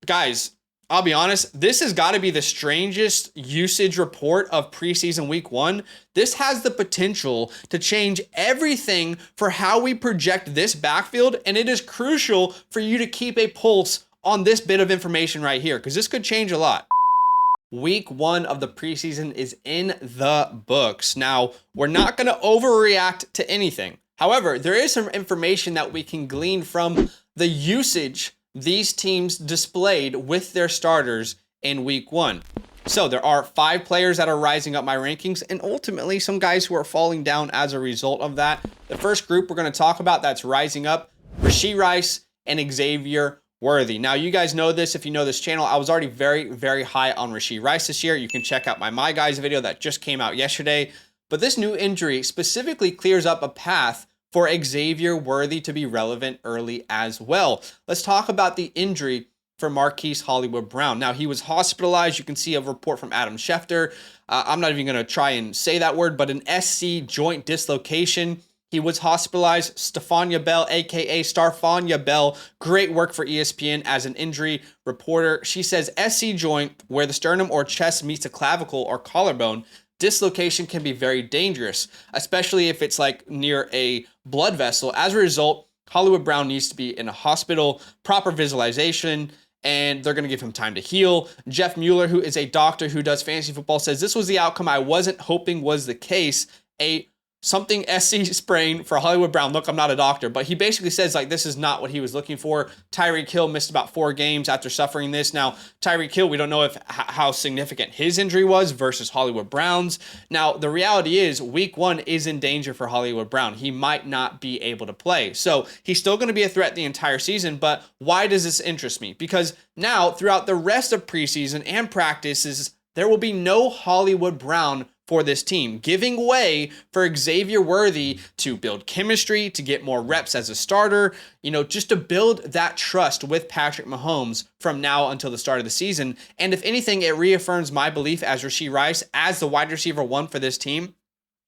guys, I'll be honest, this has got to be the strangest usage report of preseason week 1. This has the potential to change everything for how we project this backfield, and it is crucial for you to keep a pulse on this bit of information right here, because this could change a lot. Week 1 of the preseason is in the books. Now, we're not going to overreact to anything. However, there is some information that we can glean from the usage these teams displayed with their starters in week 1. So there are 5 players that are rising up my rankings, and ultimately some guys who are falling down as a result of that. The first group we're going to talk about that's rising up, Rashee Rice and Xavier Worthy. Now, you guys know this if you know this channel. I was already very, very high on Rashee Rice this year. You can check out my Guys video that just came out yesterday. But this new injury specifically clears up a path for Xavier Worthy to be relevant early as well. Let's talk about the injury for Marquise Hollywood Brown. Now, he was hospitalized. You can see a report from Adam Schefter. I'm not even going to try and say that word, but an SC joint dislocation. He was hospitalized. Stefania Bell, aka Starfania Bell, great work for ESPN as an injury reporter. She says SC joint, where the sternum or chest meets the clavicle or collarbone, dislocation can be very dangerous, especially if it's like near a blood vessel. As a result, Hollywood Brown needs to be in a hospital, proper visualization, and they're going to give him time to heal. Jeff Mueller, who is a doctor who does fantasy football, says this was the outcome I wasn't hoping was the case. Something SC sprain for Hollywood Brown. Look, I'm not a doctor, but he basically says like this is not what he was looking for. Tyreek Hill missed about 4 games after suffering this. Now, Tyreek Hill, we don't know how significant his injury was versus Hollywood Brown's. Now, the reality is week 1 is in danger for Hollywood Brown. He might not be able to play. So he's still going to be a threat the entire season, but why does this interest me? Because now throughout the rest of preseason and practices, there will be no Hollywood Brown for this team, giving way for Xavier Worthy to build chemistry, to get more reps as a starter, just to build that trust with Patrick Mahomes from now until the start of the season. And if anything, it reaffirms my belief as Rashee Rice as the wide receiver 1 for this team.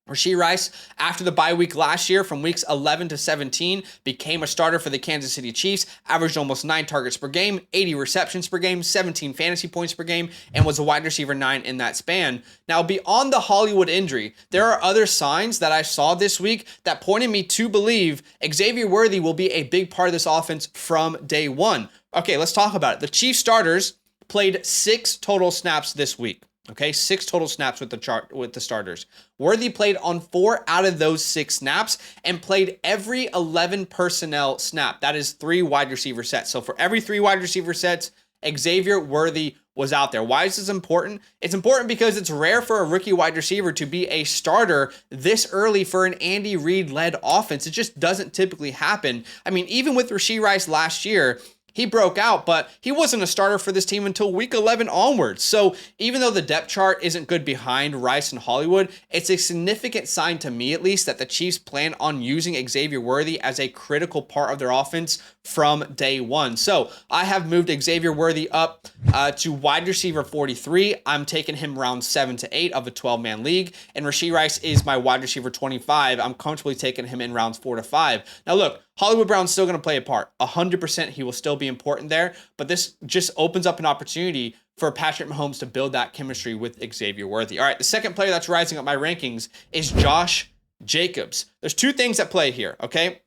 Rashee Rice, after the bye week last year from weeks 11 to 17, became a starter for the Kansas City Chiefs, averaged almost 9 targets per game, 80 receptions per game, 17 fantasy points per game, and was a wide receiver 9 in that span. Now, beyond the Hollywood injury, there are other signs that I saw this week that pointed me to believe Xavier Worthy will be a big part of this offense from day 1. Okay, let's talk about it. The Chiefs starters played 6 total snaps this week. Okay, 6 total snaps with the starters. Worthy played on 4 out of those 6 snaps and played every 11 personnel snap. That is 3 wide receiver sets. So for every 3 wide receiver sets, Xavier Worthy was out there. Why is this important? It's important because it's rare for a rookie wide receiver to be a starter this early for an Andy Reid-led offense. It just doesn't typically happen. I mean, even with Rashee Rice last year, he broke out, but he wasn't a starter for this team until week 11 onwards. So even though the depth chart isn't good behind Rice and Hollywood, it's a significant sign to me, at least, that the Chiefs plan on using Xavier Worthy as a critical part of their offense from day 1. So I have moved Xavier Worthy up to wide receiver 43. I'm taking him round 7 to 8 of a 12-man league. And Rashee Rice is my wide receiver 25. I'm comfortably taking him in rounds 4 to 5. Now look, Hollywood Brown's still going to play a part. 100% he will still be important there, but this just opens up an opportunity for Patrick Mahomes to build that chemistry with Xavier Worthy. All right, the second player that's rising up my rankings is Josh Jacobs. There's 2 things at play here, okay?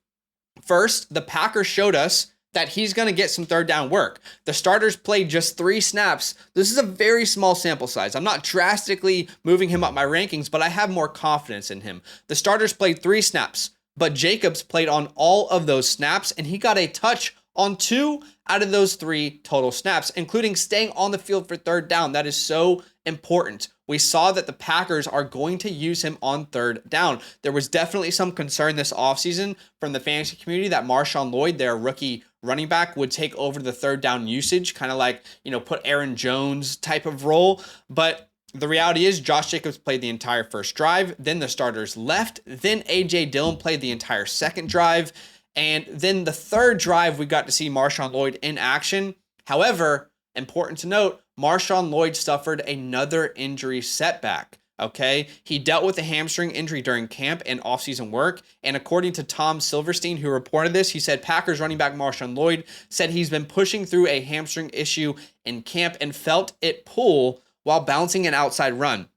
First, the Packers showed us that he's going to get some third down work. The starters played just 3 snaps. This is a very small sample size. I'm not drastically moving him up my rankings, but I have more confidence in him. The starters played 3 snaps. But Jacobs played on all of those snaps, and he got a touch on 2 out of those 3 total snaps, including staying on the field for third down. That is so important. We saw that the Packers are going to use him on third down. There was definitely some concern this offseason from the fantasy community that Marshawn Lloyd, their rookie running back, would take over the third down usage, kind of like, put Aaron Jones type of role. But the reality is Josh Jacobs played the entire first drive, then the starters left, then A.J. Dillon played the entire second drive, and then the third drive we got to see Marshawn Lloyd in action. However, important to note, Marshawn Lloyd suffered another injury setback. Okay, he dealt with a hamstring injury during camp and offseason work. And according to Tom Silverstein, who reported this, he said Packers running back Marshawn Lloyd said he's been pushing through a hamstring issue in camp and felt it pull while bouncing an outside run.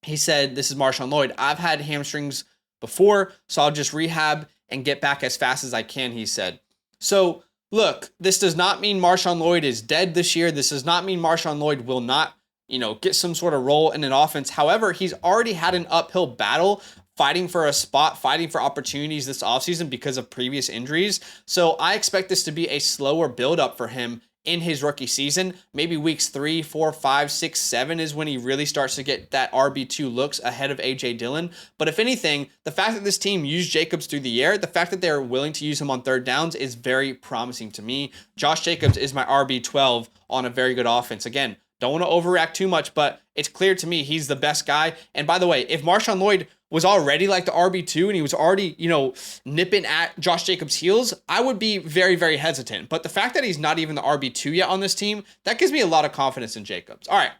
He said, this is Marshawn Lloyd, I've had hamstrings before, so I'll just rehab and get back as fast as I can, he said. So, look, this does not mean Marshawn Lloyd is dead this year. This does not mean Marshawn Lloyd will not, get some sort of role in an offense. However, he's already had an uphill battle fighting for a spot, fighting for opportunities this offseason because of previous injuries. So I expect this to be a slower buildup for him in his rookie season. Maybe weeks 3, 4, 5, 6, 7 is when he really starts to get that RB2 looks ahead of A.J. Dillon. But if anything, the fact that this team used Jacobs through the air, the fact that they're willing to use him on third downs is very promising to me. Josh Jacobs is my RB12 on a very good offense. Again, don't want to overreact too much, but it's clear to me he's the best guy. And by the way, if Marshawn Lloyd was already like the RB2 and he was already, nipping at Josh Jacobs' heels, I would be very, very hesitant. But the fact that he's not even the RB2 yet on this team, that gives me a lot of confidence in Jacobs. All right,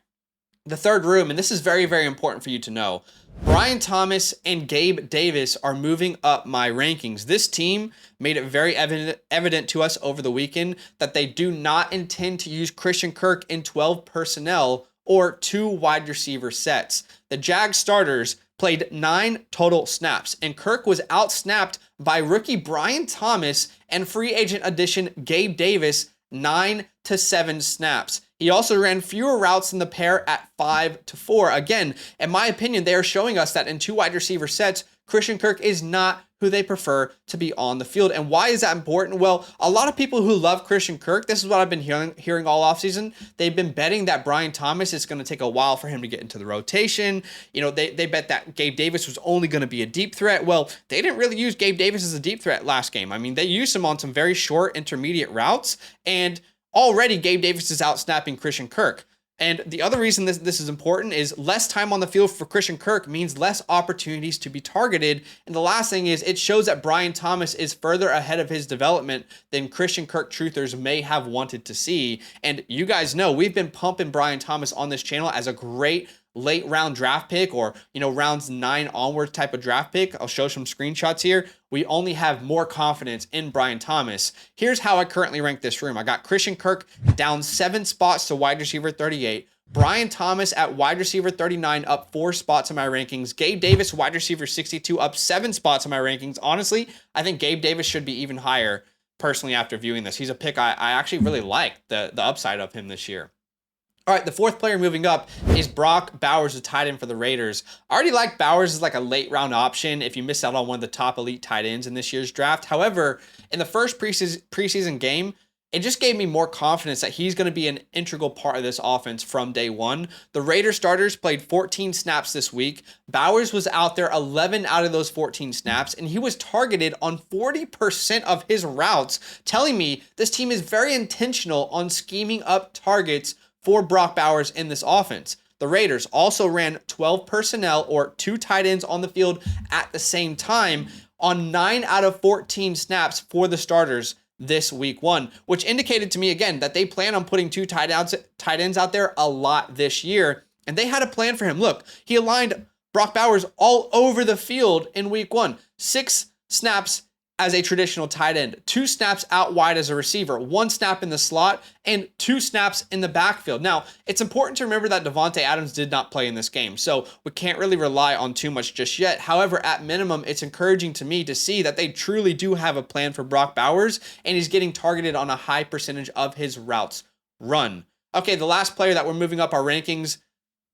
the third room, and this is very, very important for you to know. Brian Thomas and Gabe Davis are moving up my rankings. This team made it very evident to us over the weekend that they do not intend to use Christian Kirk in 12 personnel or 2 wide receiver sets. The JAGS starters played 9 total snaps, and Kirk was outsnapped by rookie Brian Thomas and free agent addition Gabe Davis 9 to 7 snaps. He also ran fewer routes than the pair at 5 to 4. Again, in my opinion, they are showing us that in 2 wide receiver sets, Christian Kirk is not who they prefer to be on the field. And why is that important? Well, a lot of people who love Christian Kirk, this is what I've been hearing all offseason. They've been betting that Brian Thomas, it's going to take a while for him to get into the rotation. They bet that Gabe Davis was only going to be a deep threat. Well, they didn't really use Gabe Davis as a deep threat last game. I mean, they used him on some very short intermediate routes, and already Gabe Davis is out snapping Christian Kirk. And the other reason this is important is less time on the field for Christian Kirk means less opportunities to be targeted. And the last thing is it shows that Brian Thomas is further ahead of his development than Christian Kirk truthers may have wanted to see. And you guys know we've been pumping Brian Thomas on this channel as a great late round draft pick, or rounds 9 onward type of draft pick. I'll show some screenshots here. We only have more confidence in Brian Thomas. Here's how I currently rank this room. I got Christian Kirk down 7 spots to wide receiver 38. Brian Thomas at wide receiver 39 up 4 spots in my rankings. Gabe Davis wide receiver 62 up 7 spots in my rankings. Honestly, I think Gabe Davis should be even higher personally after viewing this. He's a pick I actually really like the upside of him this year. All right, the fourth player moving up is Brock Bowers, the tight end for the Raiders. I already like Bowers as like a late round option if you miss out on one of the top elite tight ends in this year's draft. However, in the first preseason game, it just gave me more confidence that he's going to be an integral part of this offense from day one. The Raiders starters played 14 snaps this week. Bowers was out there 11 out of those 14 snaps, and he was targeted on 40% of his routes, telling me this team is very intentional on scheming up targets for Brock Bowers in this offense. The Raiders also ran 12 personnel or 2 tight ends on the field at the same time on 9 out of 14 snaps for the starters this week 1, which indicated to me again that they plan on putting 2 tight ends out there a lot this year, and they had a plan for him. Look, he aligned Brock Bowers all over the field in week 1. 6 snaps as a traditional tight end, 2 snaps out wide as a receiver, 1 snap in the slot, and 2 snaps in the backfield. Now, it's important to remember that Davante Adams did not play in this game, so we can't really rely on too much just yet. However, at minimum, it's encouraging to me to see that they truly do have a plan for Brock Bowers, and he's getting targeted on a high percentage of his routes run. Okay, the last player that we're moving up our rankings,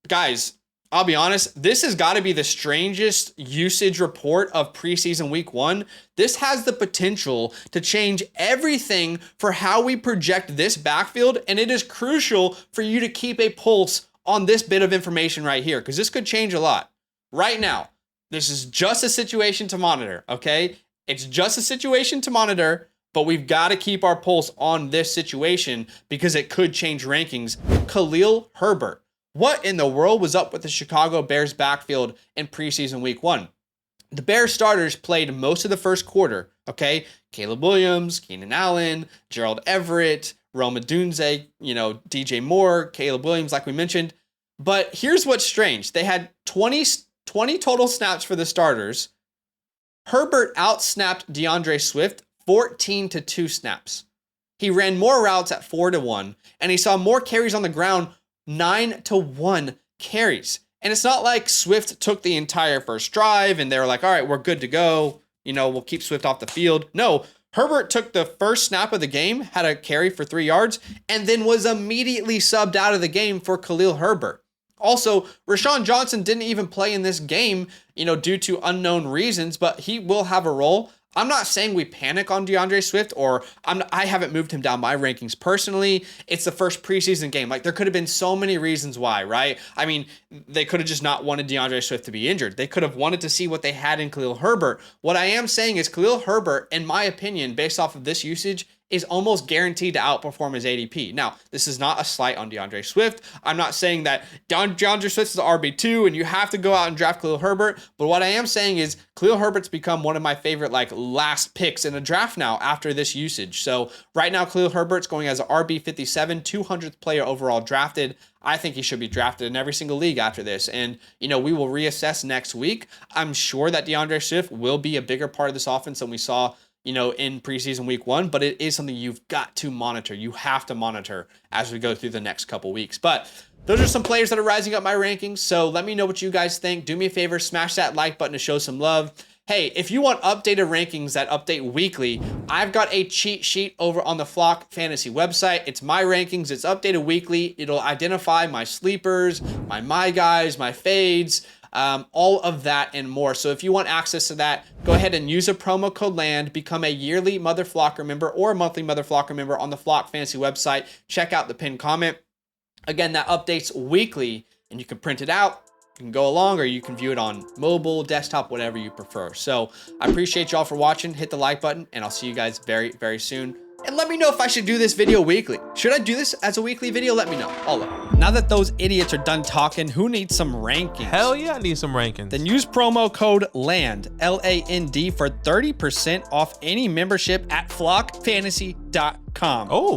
guys, I'll be honest, this has got to be the strangest usage report of preseason week 1. This has the potential to change everything for how we project this backfield, and it is crucial for you to keep a pulse on this bit of information right here, because this could change a lot. Right now, this is just a situation to monitor, okay? It's just a situation to monitor, but we've got to keep our pulse on this situation because it could change rankings. Khalil Herbert. What in the world was up with the Chicago Bears backfield in preseason week 1? The Bears starters played most of the first quarter, okay? Caleb Williams, Keenan Allen, Gerald Everett, Rome Odunze, DJ Moore, Caleb Williams, like we mentioned. But here's what's strange. They had 20 total snaps for the starters. Herbert outsnapped DeAndre Swift 14-2 snaps. He ran more routes at 4-1, and he saw more carries on the ground, 9-1 carries. And it's not like Swift took the entire first drive and they were like, all right, we're good to go. You know, we'll keep Swift off the field. No, Herbert took the first snap of the game, had a carry for 3 yards, and then was immediately subbed out of the game for Khalil Herbert. Also, Rashawn Johnson didn't even play in this game, you know, due to unknown reasons, but he will have a role. I'm not saying we panic on DeAndre Swift, or I haven't moved him down my rankings personally. It's the first preseason game. Like, there could have been so many reasons why, right? I mean, they could have just not wanted DeAndre Swift to be injured. They could have wanted to see what they had in Khalil Herbert. What I am saying is Khalil Herbert, in my opinion, based off of this usage, is almost guaranteed to outperform his ADP. Now, this is not a slight on DeAndre Swift. I'm not saying that DeAndre Swift is RB2 and you have to go out and draft Khalil Herbert. But what I am saying is Khalil Herbert's become one of my favorite last picks in a draft now after this usage. So right now, Khalil Herbert's going as an RB57, 200th player overall drafted. I think he should be drafted in every single league after this. And, you know, we will reassess next week. I'm sure that DeAndre Swift will be a bigger part of this offense than we saw, you know, in preseason week 1, but it is something you've got to monitor. You have to monitor as we go through the next couple weeks. But those are some players that are rising up my rankings. So let me know what you guys think. Do me a favor, smash that like button to show some love. Hey, if you want updated rankings that update weekly, I've got a cheat sheet over on the Flock Fantasy website. It's my rankings. It's updated weekly. It'll identify my sleepers, my guys, my fades, all of that and more. So if you want access to that, go ahead and use a promo code LAND, become a yearly Mother Flocker member or a monthly Mother Flocker member on the Flock Fantasy website. Check out the pinned comment. Again, that updates weekly and you can print it out. You can go along or you can view it on mobile, desktop, whatever you prefer. So I appreciate y'all for watching. Hit the like button and I'll see you guys very, very soon. And let me know if I should do this video weekly. Should I do this as a weekly video? Let me know. All of. Now that those idiots are done talking, who needs some rankings? Hell yeah, I need some rankings. Then use promo code LAND, LAND, for 30% off any membership at flockfantasy.com. Oh.